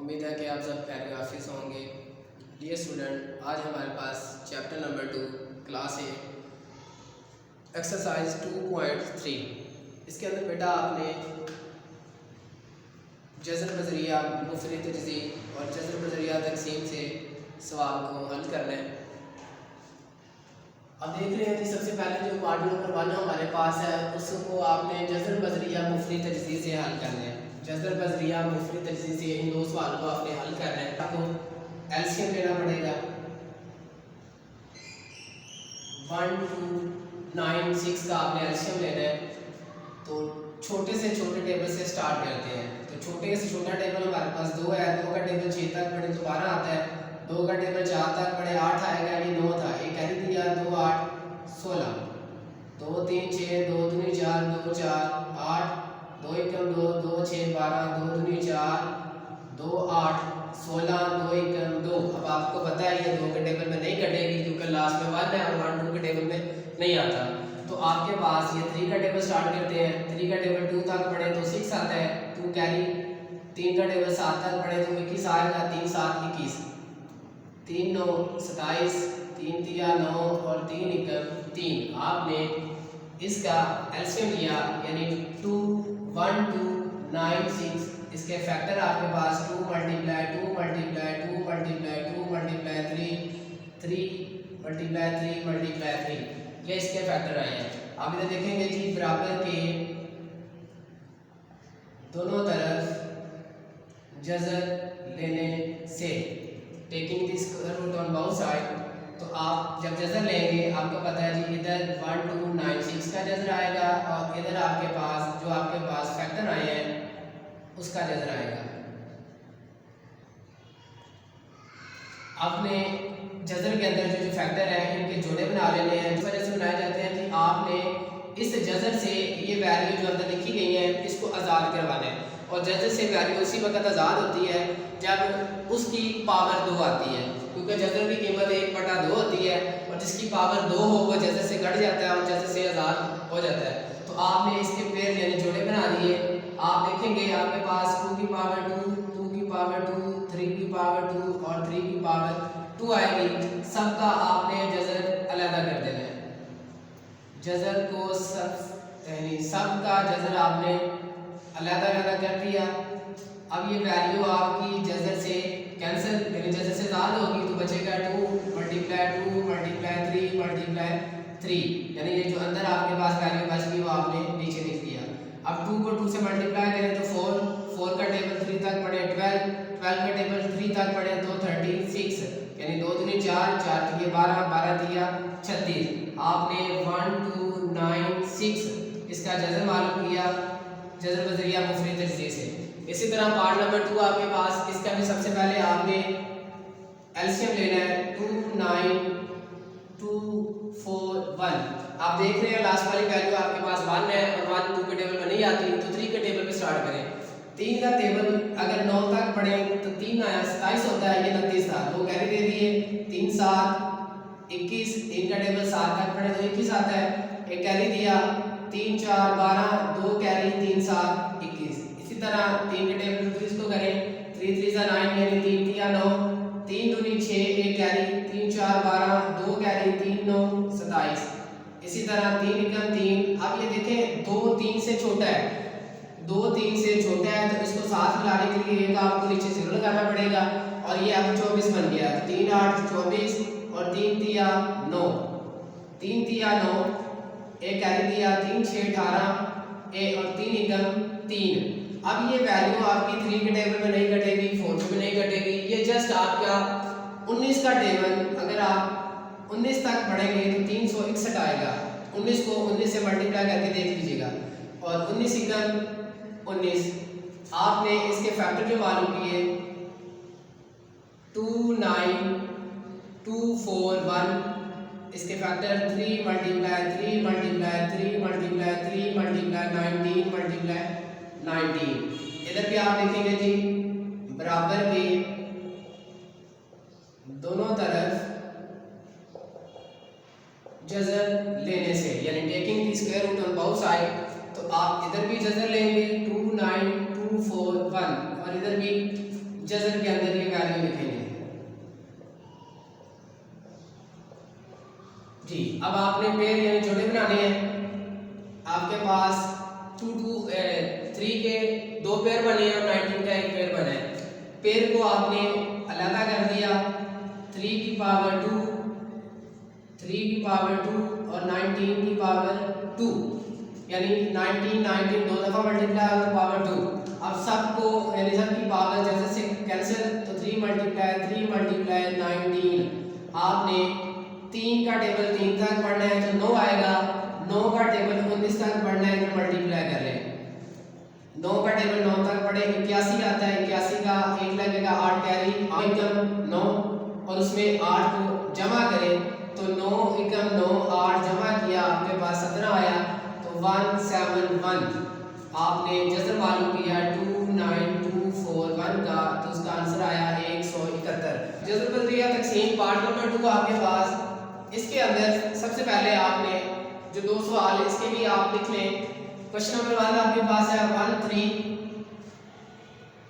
उम्मीद है कि आप सब खैर हाफिज़ होंगे। डियर स्टूडेंट, आज हमारे पास chapter number 2 class A exercise 2.3। इसके अंदर बेटा आपने जज़र बज़रिया मुफ़रद तजज़ीह और जज़र बज़रिया तक़सीम से सवाल को हल करना है। अब देख रहे हैं कि सबसे पहले जो पार्ट नंबर 1 हमारे पास है उसको आपने जज़र बज़रिया मुफ़रद तजज़ीह से हल करना है। जज़र बज़रिया मुफ़रद तजज़ीह से इन दो सवाल को आपने हल करना है। आपको एलसीएम लेना पड़ेगा। 1 2 9 6 का आपने एलसीएम लेना है। तो छोटे से छोटे टेबल से स्टार्ट करते हैं। तो छोटे से छोटा टेबल हमारे पास 2 है। 2 का टेबल 6 तक पढ़े तो 12 आता है। 2 का टेबल 4 तक पढ़े 8 आएगा, ये 9 था। एक कैरी दिया 2 8 16 2 3 6 2 दूनी 4 2 4 8 2 1 2 2 6 12 2 दूनी 4 2 8 16 2 1 2। अब आपको पता है ये 2 के टेबल में नहीं कटेगी क्योंकि लास्ट में 1 है और 1 2 के टेबल में नहीं आता। तो आपके पास ये 3 का टेबल स्टार्ट करते हैं। 3 का टेबल 2 तक पढ़े तो 6 आता है, 2 कैरी। 3 का टेबल 7 तक पढ़े तो 21 आएगा, 3 7 21 3 9 27 3 3 9 और 3 1 3। आपने इसका एलसीएम लिया यानी 2 1 2 9 6। इसके फैक्टर आपके पास 2 multiply 2 multiply 2 multiply 2 multiply 3 3 multiply 3 multiply 3। ये इसके फैक्टर आए हैं। आप इधर देखेंगे जी बराबर के दोनों तरफ जज़र लेने से taking the square root on both side. तो आप जब जज़र लेंगे आपको पता है जी इधर 1 2 9 6 का जज़र आएगा और इधर आपके पास जो आपके पास फैक्टर आए हैं उसका जज़र आएगा। आपने जज़र के अंदर जो फैक्टर है इनके जोड़े बना लेने हैं। इस वजह से बनाए जाते हैं कि आपने इस जज़र से ये वैल्यू जो अंदर लिखी गई है इसको आज़ाद करवाना है। और जज़र से वैल्यू उसी वक्त आज़ाद होती है जब उसकी पावर 2 आती है, क्योंकि जज़र की कीमत 1/2 होती है और जिसकी पावर 2 हो वो जज़र से कट जाता है और जज़र से आज़ाद हो जाता है। तो आपने इसके पेयर यानी जोड़े बना दिए। आप देखेंगे आपके पास 2 की पावर 2 2 की पावर 2 3 की पावर 2 और 3 की पावर 2 आएगी। सबका आपने जज़र अलग कर देना है। जज़र को सबका जज़र आपने अलग कर दिया। अब ये वैल्यू आपकी जज़र से कैंसिल यानी जज़र से ज़्यादा होगी तो बचेगा 2 मल्टीप्लाई 2 मल्टीप्लाई 3 मल्टीप्लाई 3। यानी ये जो अंदर आपके पास वैल्यू बच गई वो आपने नीचे लिख दिया। अब 2 को 2 से मल्टीप्लाई करें तो 4 4 का टेबल 3 तक पढ़े 12 12 का टेबल 3 तक पढ़े तो 36 यानी 2 दूनी 4 4 3 12 12 3 36। आपने 1 2 9 6 इसका जज़र मालूम किया जज़र बज़रिया मुफ़रद तजज़ीह से। इसी तरह पार्ट नंबर 2 आपके पास, इसका भी सबसे पहले आपने एलसीएम लेना है। 2 9 2 4 1। आप देख रहे हैं लास्ट वाली वैल्यू आपके पास 1 है और 1 2 के टेबल में नहीं आती तो 3 के टेबल पे स्टार्ट करें। 3 का टेबल अगर 9 तक पढ़े तो 3 आया 27 होता है, ये 29 था। 2 कैरी दे दिए 3 7 21। 3 का टेबल 7 तक पढ़े तो 21 आता है। एक कैरी दिया 3 4 12 2 कैरी 3 7 21। इसी तरह 3 के टेबल 21 को करें 3 3 9 यानी 3 3 9 3 दूनी 6 एक कैरी 3 4 12 2 कैरी 3 9 27। इसी तरह 3 एकम 3। अब ये देखें 2 3 से छोटा है, 2 3 से छोटा है तो इसको साथ मिलाने के लिए एक आपको नीचे 0 लगाना पड़ेगा और ये अब 24 बन गया। 3 8 24 और 3 3 9 3 3 9 एक कैरी दिया 3 6 18 ए और 3 एकम 3। अब ये वैल्यू आपकी 3 के टेबल में नहीं कटेगी, 4 में भी नहीं कटेगी। ये जस्ट आपका 19 का टेबल अगर आप 19 तक पढ़ेंगे तो 361 आएगा। 19 को 19 से मल्टीप्लाई करके देख लीजिएगा और 19 एकम 19। आपने इसके फैक्टर जो मालूम किए 2 9 2 4 1। इसके factor 3 multiply 3 multiply 3 multiply 3 multiply 19 multiply 19। इधर भी आप देखेंगे जी बराबर के दोनों तरफ जज़र लेने से यानी taking the square root on both side, तो आप इधर भी जजर लेंगे 29241 और इधर भी जजर के अंदर ये वैल्यू लिखेंगे जी। अब आपने पेयर यानी जोड़े बनाने हैं। आपके पास 3 के 2 पेयर बने हैं और 19 का एक पेयर बना है। पेयर को आपने अलग कर दिया, 3 की पावर 2 और 19 की पावर 2, यानी 19 दो दफ़ा मल्टीप्लाई और पावर 2। अब सबको यानी सबकी पावर जैसे से कैंसिल, तो 3 मल्टीप्लाई 19। आपने 3 का टेबल 3 तक पढ़ना है तो 9 आएगा, 9 का टेबल 19 तक पढ़ना है तो मल्टीप्लाई कर लें। 9 का टेबल 9 तक पढ़े 81 आता है, 81 का 1 लगेगा, 8 कैरी 9 और उसमें 8 को जमा करें तो 9 एकम 9 8 जमा किया, आपके पास 17 आया तो 171। आपने जैसे मालूम किया 29241 का, तो उसका आंसर आया 171। जज़र बदरिया तकसीम पार्ट नंबर 2 आपके पास। इसके अंदर सबसे पहले आपने जो 2 सवाल इसके भी आप लिख लें। क्वेश्चन नंबर 1 आपके पास है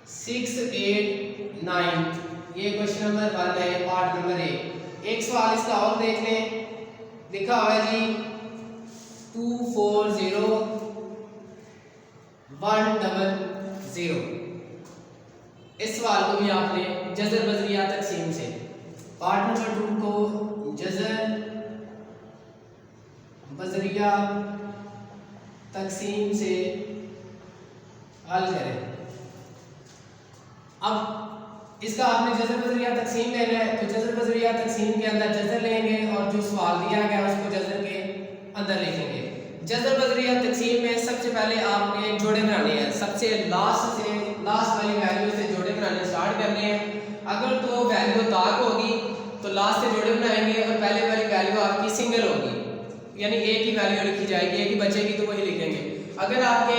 13689, ये क्वेश्चन नंबर 1 है पार्ट नंबर 1। एक सवाल इसका और देख लें, लिखा हुआ है जी 240100। इस सवाल को भी आपने जज़र बजरिया तकसीम से पार्ट नंबर 2 को जज़र बजरिया तकसीम से हल करें। अब इसका आपने जज़र बजरिया तकसीम लेना है, तो जज़र बजरिया तकसीम के अंदर जज़र लेंगे और जो सवाल दिया गया उसको जज़र के अंदर लिखेंगे। जज़र बजरिया तकसीम में सबसे पहले आपने जोड़े बनाने हैं, सबसे लास्ट वाली वैल्यू से जोड़े बनाने स्टार्ट करने हैं। अगर तो वैल्यू ताक होगी तो लास्ट से जोड़े बनाएंगे और पहले वाली वैल्यू आपकी सिंगल होगी, यानी एक ही वैल्यू लिखी जाएगी, एक ही बचेगी तो वही लिखेंगे। अगर आपके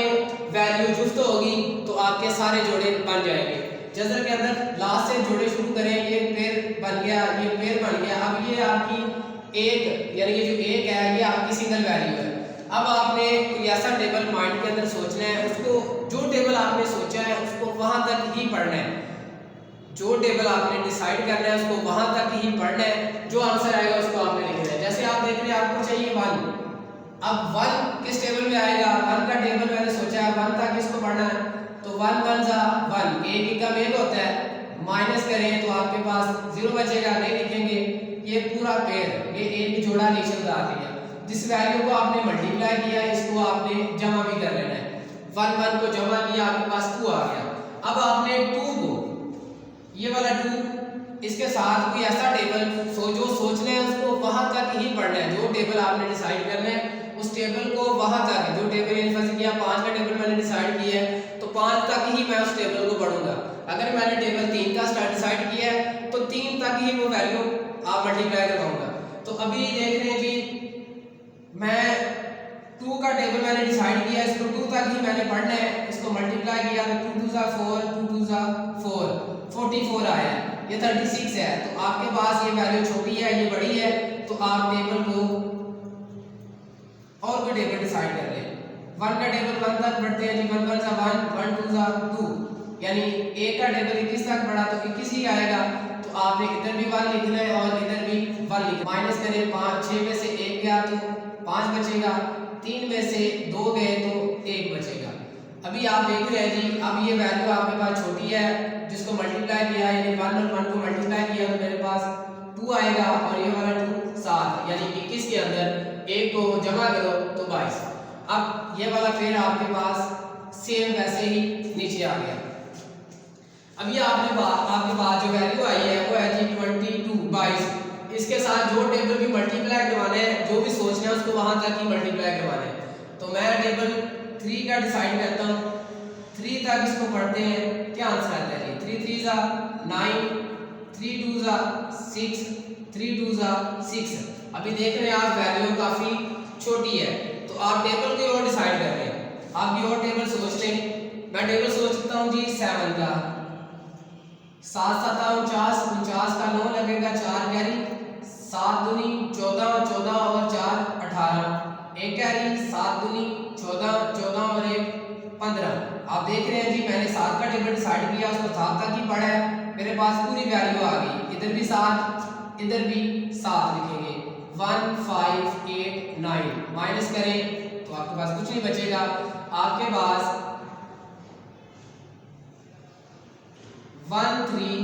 वैल्यू जुफ्त होगी तो आपके सारे जोड़े बन जाएंगे। जज़र के अंदर लास्ट से जोड़े शुरू करें, ये पेयर बन गया, ये पेयर बन गया। अब ये आपकी एक, यानी ये जो एक है ये आपकी सिंगल वैल्यू है। अब आपने कोई ऐसा टेबल माइंड के अंदर सोचना है, उसको जो टेबल आपने सोचा है उसको वहां तक ही पढ़ना है। जो टेबल आपने डिसाइड करना है उसको वहां तक ही पढ़ना है, जो आंसर आएगा उसको आपने लिखना है। जैसे आप देख रहे हैं आपको चाहिए 1, अब 1 किस टेबल में आएगा, 1 का टेबल मैंने सोचा है 1 तक इसको पढ़ना है, तो 1 1 ज़ा 1, एक एकम एक होता है, माइनस करें तो आपके पास 0 बचेगा, नहीं लिखेंगे। ये पूरा पेयर, ये एक जोड़ा नीचे उतार दिया। जिस वैल्यू को आपने मल्टीप्लाई किया इसको आपने जमा भी कर लेना है। 1 1 को जमा किया, आपके पास 2 आ गया। अब आपने 2 को, ये वाला 2 इसके साथ कोई ऐसा टेबल जो सोचना है उसको वहां तक ही पढ़ना है। जो टेबल आपने डिसाइड करना है उस टेबल को वहां तक, जो टेबल यानी फर्स्ट किया 5 का टेबल मैंने डिसाइड किया है तो 5 तक ही मैं उस टेबल को पढ़ूंगा। अगर मैंने टेबल 3 का डिसाइड किया है तो 3 तक ही वो वैल्यू आप मल्टीप्लाई करवाऊंगा। तो अभी देख रहे हैं जी, मैं 2 का टेबल मैंने डिसाइड किया, इसको 2 तक ही मैंने पढ़ना है, इसको मल्टीप्लाई किया तो 2 2 ज़ा 4, 2 2 ज़ा 4, 44 आया, ये 36 है। तो आपके पास ये वैल्यू छोटी है, ये बड़ी है, तो आप टेबल को और कोई टेबल डिसाइड कर लें। 1 का टेबल 1 तक पढ़ते हैं जी, 1 1 ज़ा 1, 1 2 ज़ा 2, यानी एक का टेबल 21 तक पढ़ा तो 21 ही आएगा। तो आपने इधर भी 1 लिखना है और इधर भी 1 लिखना, माइनस करें 5, 6 में से 1 गया तो 5 बचेगा, 3 में से 2 गए तो 1 बचेगा। अभी आप देख रहे हैं जी, अब ये वैल्यू आपके पास छोटी है, जिसको मल्टीप्लाई किया यानी 1 और 1 को मल्टीप्लाई किया तो मेरे पास 2 आएगा और ये वाला 2 7, यानी 21 के अंदर 1 को जमा करो तो 22। अब ये वाला पेयर आपके पास सेम वैसे ही नीचे आ गया। अब ये आपके पास जो वैल्यू आई है वो है जी 22। इसके साथ जो टेबल भी मल्टीप्लाई करवाना है, जो भी सोचना है उसको वहां तक ही मल्टीप्लाई करवाना है। तो मैं टेबल 3 का डिसाइड करता हूँ, 3 तक इसको पढ़ते हैं, क्या आंसर आता है जी 3 3 ज़ा 9, 3 2 ज़ा 6, 3 2 ज़ा 6। अभी देख रहे हैं आप वैल्यू काफ़ी छोटी है, तो आप टेबल की और डिसाइड कर रहे हैं। आप भी और टेबल सोच लें। मैं टेबल सोचता हूँ जी 7 का, 7 7 49, 49 का 9 लगेगा, 4 कैरी, 7 दूनी 14, 14 और 4 18, 1 कैरी, 7 दूनी देख रहे हैं जी, मैंने 7 का टेबल डिसाइड किया, उसको 7 तक ही पढ़ा है, मेरे पास पूरी वैल्यू आ गई। इधर भी 7, इधर भी 7 लिखेंगे। 1 5 8 9 माइनस करें तो आपके पास कुछ नहीं बचेगा। आपके पास 1 3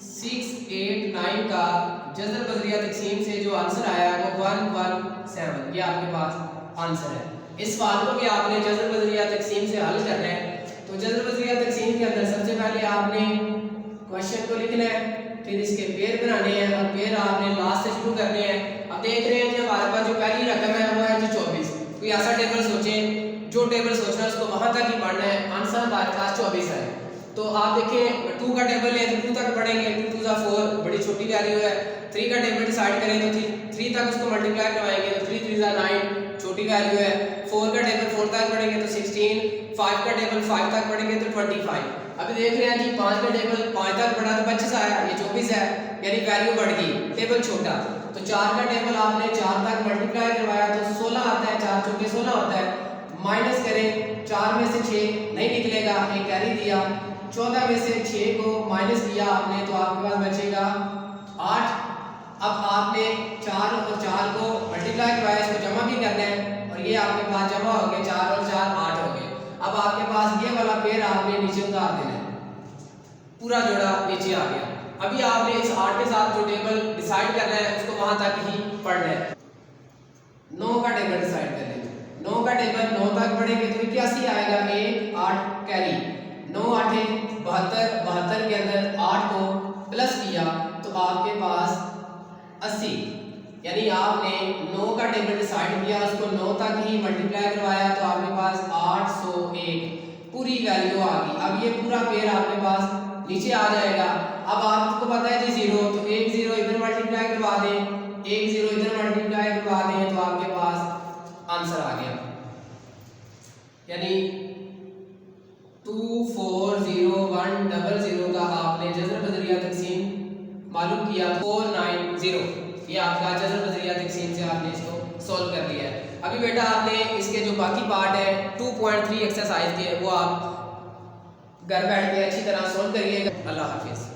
6 8 9 का जज़र बजरिया तकसीम से जो आंसर आया वो 1 1 7, ये आपके पास आंसर है। इस सवाल को भी आपने जज़र बजरिया तकसीम से हल करना है। तो जज़र बजरिया तकसीम के अंदर सबसे पहले आपने क्वेश्चन को लिखना है, फिर इसके पेयर बनाने हैं और पेयर आपने लास्ट से शुरू करने हैं। अब देख रहे हैं कि हमारे पास जो पहली रकम है वो है जी 24। कोई ऐसा टेबल सोचें, जो टेबल सोचना है उसको वहां तक ही पढ़ना है। आंसर हमारे पास 24 है। तो आप देखें 2 का टेबल है तो 2 तक पढ़ेंगे, 2 2 4 बड़ी छोटी वैल्यू है। 3 का टेबल डिसाइड करें तो 3 तक उसको मल्टीप्लाई करवाएंगे तो 3 3 9 छोटी वैल्यू है। 4 का टेबल 4 तक पढ़ेंगे तो 16, 5 का टेबल 5 तक पढ़ेंगे तो 25। अभी देख रहे हैं जी 5 का टेबल 5 तक पढ़ा तो 25 आया, ये 24 है, यानी वैल्यू बढ़ गई, टेबल छोटा। तो 4 का टेबल आपने 4 तक मल्टीप्लाई करवाया तो 16 आता है, 4 चौके 16 होता है। माइनस करें, 4 में से 6 नहीं निकलेगा, एक कैरी दिया। 14 में से 6 को माइनस किया आपने तो आपके पास बचेगा 8। अब आपने 4 और 4 को मल्टीप्लाई करवाया, इसको जमा भी करना है और ये आपके पास जमा हो गए, 4 और 4 8 हो गए। अब आपके पास ये वाला पेयर आपने नीचे उतार देना है, पूरा जोड़ा नीचे आ गया। अभी आपने इस 8 के साथ जो टेबल डिसाइड करना है उसको वहां तक ही पढ़ना है। 9 का टेबल डिसाइड कर लेंगे, 9 का टेबल 9 तक पढ़ेंगे तो 81 आएगा, 1 8 कैरी, 9 8 72, 72 के अंदर 8 को प्लस किया तो आपके पास 80, यानी आपने 9 का टेबल डिसाइड किया, उसको 9 तक ही मल्टीप्लाई करवाया तो आपके पास 801 पूरी वैल्यू आ गई। अब ये पूरा पेयर आपके पास नीचे आ जाएगा। अब आपको पता है जी 0, तो 1 0 इधर मल्टीप्लाई करवा दें, 1 0 इधर मल्टीप्लाई करवा दें तो आपके पास आंसर आ गया, यानी 2 4 0 1 0 0 का आपने जज़र बजरिया तकसीम मालूम किया 490, ये आपका जज़र बजरिया तकसीम से आपने इसको सॉल्व कर लिया है। अभी बेटा आपने इसके जो बाकी पार्ट है 2.3 एक्सरसाइज के वो आप घर बैठ के अच्छी तरह सॉल्व करिएगा। अल्लाह हाफिज़।